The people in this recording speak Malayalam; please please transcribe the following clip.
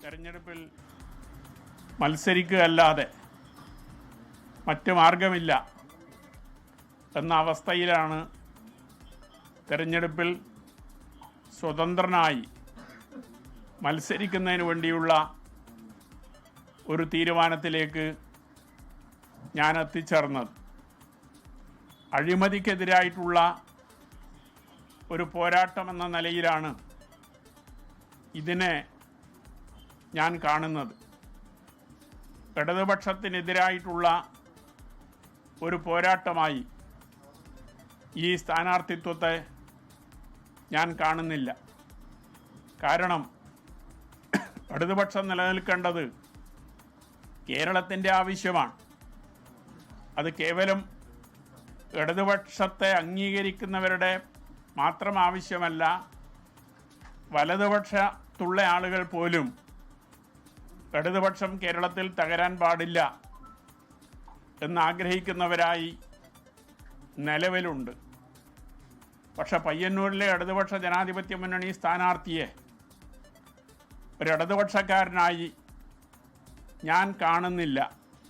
തെരഞ്ഞെടുപ്പിൽ മത്സരിക്കുകയല്ലാതെ മറ്റ് മാർഗമില്ല എന്ന അവസ്ഥയിലാണ് തെരഞ്ഞെടുപ്പിൽ സ്വതന്ത്രനായി മത്സരിക്കുന്നതിന് വേണ്ടിയുള്ള ഒരു തീരുമാനത്തിലേക്ക് ഞാൻ എത്തിച്ചേർന്നത്. അഴിമതിക്കെതിരായിട്ടുള്ള ഒരു പോരാട്ടം എന്ന നിലയിലാണ് ഇതിനെ ഞാൻ കാണുന്നത്. ഇടതുപക്ഷത്തിനെതിരായിട്ടുള്ള ഒരു പോരാട്ടമായി ഈ സ്ഥാനാർത്ഥിത്വത്തെ ഞാൻ കാണുന്നില്ല. കാരണം ഇടതുപക്ഷം നിലനിൽക്കേണ്ടത് കേരളത്തിൻ്റെ ആവശ്യമാണ്. അത് കേവലം ഇടതുപക്ഷത്തെ അംഗീകരിക്കുന്നവരുടെ മാത്രം ആവശ്യമല്ല, വലതുപക്ഷത്തുള്ള ആളുകൾ പോലും ഇടതുപക്ഷം കേരളത്തിൽ തകരാൻ പാടില്ല എന്നാഗ്രഹിക്കുന്നവരായി നിലവിലുണ്ട്. പക്ഷെ പയ്യന്നൂരിലെ ഇടതുപക്ഷ ജനാധിപത്യ മുന്നണി സ്ഥാനാർത്ഥിയെ ഒരു ഇടതുപക്ഷക്കാരനായി ഞാൻ കാണുന്നില്ല.